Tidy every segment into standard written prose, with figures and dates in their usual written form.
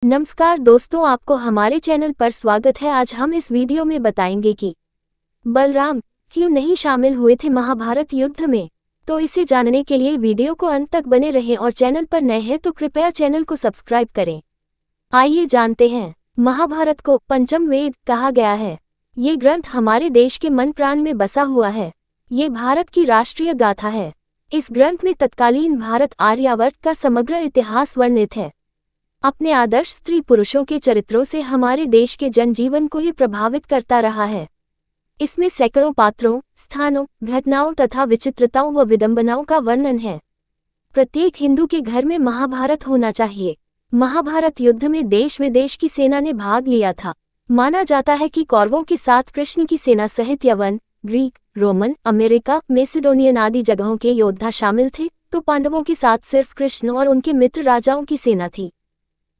नमस्कार दोस्तों, आपको हमारे चैनल पर स्वागत है। आज हम इस वीडियो में बताएंगे कि बलराम क्यों नहीं शामिल हुए थे महाभारत युद्ध में। तो इसे जानने के लिए वीडियो को अंत तक बने रहें और चैनल पर नए हैं तो कृपया चैनल को सब्सक्राइब करें। आइए जानते हैं। महाभारत को पंचम वेद कहा गया है। ये ग्रंथ हमारे देश के मन प्राण में बसा हुआ है। ये भारत की राष्ट्रीय गाथा है। इस ग्रंथ में तत्कालीन भारत आर्यावर्त का समग्र इतिहास वर्णित है। अपने आदर्श स्त्री पुरुषों के चरित्रों से हमारे देश के जनजीवन को ये प्रभावित करता रहा है। इसमें सैकड़ों पात्रों, स्थानों, घटनाओं तथा विचित्रताओं व विडंबनाओं का वर्णन है। प्रत्येक हिंदू के घर में महाभारत होना चाहिए। महाभारत युद्ध में देश विदेश की सेना ने भाग लिया था। माना जाता है कि कौरवों के साथ कृष्ण की सेना सहित यवन, ग्रीक, रोमन, अमेरिका, मैसेडोनियन आदि जगहों के योद्धा शामिल थे, तो पांडवों के साथ सिर्फ कृष्ण और उनके मित्र राजाओं की सेना थी।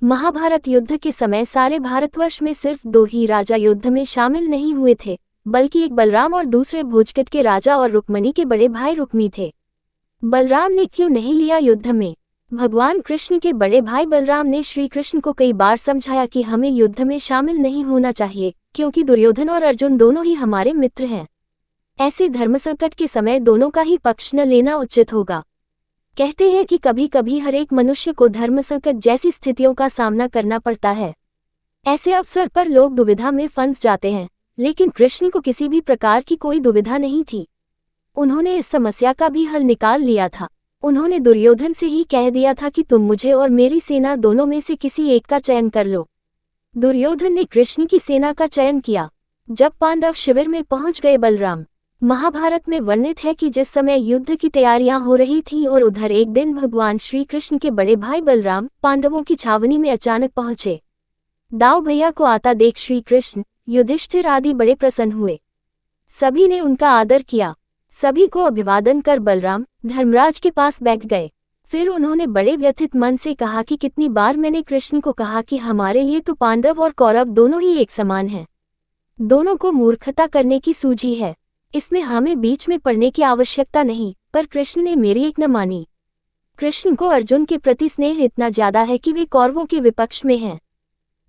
महाभारत युद्ध के समय सारे भारतवर्ष में सिर्फ दो ही राजा युद्ध में शामिल नहीं हुए थे, बल्कि एक बलराम और दूसरे भोजकट के राजा और रुक्मणी के बड़े भाई रुक्मी थे। बलराम ने क्यों नहीं लिया युद्ध में? भगवान कृष्ण के बड़े भाई बलराम ने श्री कृष्ण को कई बार समझाया कि हमें युद्ध में शामिल नहीं होना चाहिए, क्योंकि दुर्योधन और अर्जुन दोनों ही हमारे मित्र हैं। ऐसे धर्मसंकट के समय दोनों का ही पक्ष न लेना उचित होगा। कहते हैं कि कभी कभी हर एक मनुष्य को धर्मसंकट जैसी स्थितियों का सामना करना पड़ता है। ऐसे अवसर पर लोग दुविधा में फंस जाते हैं, लेकिन कृष्ण को किसी भी प्रकार की कोई दुविधा नहीं थी। उन्होंने इस समस्या का भी हल निकाल लिया था। उन्होंने दुर्योधन से ही कह दिया था कि तुम मुझे और मेरी सेना दोनों में से किसी एक का चयन कर लो। दुर्योधन ने कृष्ण की सेना का चयन किया। जब पांडव शिविर में पहुंच गए बलराम, महाभारत में वर्णित है कि जिस समय युद्ध की तैयारियां हो रही थीं और उधर एक दिन भगवान श्री कृष्ण के बड़े भाई बलराम पांडवों की छावनी में अचानक पहुंचे। दाऊ भैया को आता देख श्री कृष्ण, युधिष्ठिर आदि बड़े प्रसन्न हुए। सभी ने उनका आदर किया। सभी को अभिवादन कर बलराम धर्मराज के पास बैठ गए। फिर उन्होंने बड़े व्यथित मन से कहा कि कितनी बार मैंने कृष्ण को कहा कि हमारे लिए तो पांडव और कौरव दोनों ही एक समान हैं। दोनों को मूर्खता करने की सूझी है। इसमें हमें बीच में पड़ने की आवश्यकता नहीं, पर कृष्ण ने मेरी एक न मानी। कृष्ण को अर्जुन के प्रति स्नेह इतना ज्यादा है कि वे कौरवों के विपक्ष में हैं।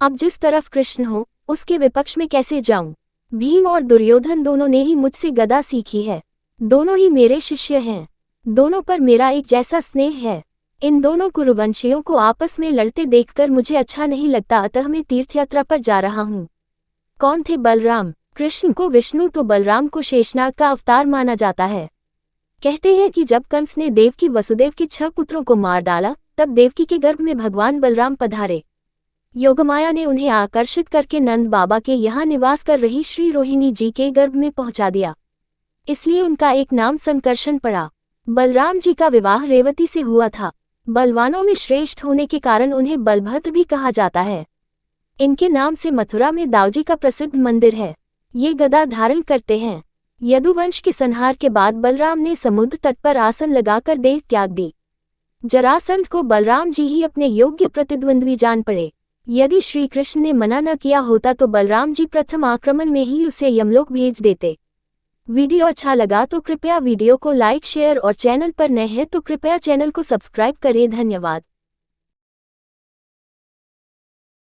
अब जिस तरफ कृष्ण हो, उसके विपक्ष में कैसे जाऊं? भीम और दुर्योधन दोनों ने ही मुझसे गदा सीखी है। दोनों ही मेरे शिष्य हैं। दोनों पर मेरा एक जैसा स्नेह है। इन दोनों कुरुवंशियों को आपस में लड़ते देखकर मुझे अच्छा नहीं लगता, अतः मैं तीर्थयात्रा पर जा रहा हूँ। कौन थे बलराम? कृष्ण को विष्णु तो बलराम को शेषनाग का अवतार माना जाता है। कहते हैं कि जब कंस ने देवकी वसुदेव के 6 पुत्रों को मार डाला, तब देवकी के गर्भ में भगवान बलराम पधारे। योगमाया ने उन्हें आकर्षित करके नंद बाबा के यहाँ निवास कर रही श्री रोहिणी जी के गर्भ में पहुंचा दिया। इसलिए उनका एक नाम संकर्षण पड़ा। बलराम जी का विवाह रेवती से हुआ था। बलवानों में श्रेष्ठ होने के कारण उन्हें बलभद्र भी कहा जाता है। इनके नाम से मथुरा में दाऊजी का प्रसिद्ध मंदिर है। ये गदा धारण करते हैं। यदुवंश के संहार के बाद बलराम ने समुद्र तट पर आसन लगाकर देह त्याग दी। जरासंध को बलराम जी ही अपने योग्य प्रतिद्वंद्वी जान पड़े। यदि श्री कृष्ण ने मना न किया होता तो बलराम जी प्रथम आक्रमण में ही उसे यमलोक भेज देते। वीडियो अच्छा लगा तो कृपया वीडियो को लाइक, शेयर और चैनल पर नए हैं तो कृपया चैनल को सब्सक्राइब करें। धन्यवाद।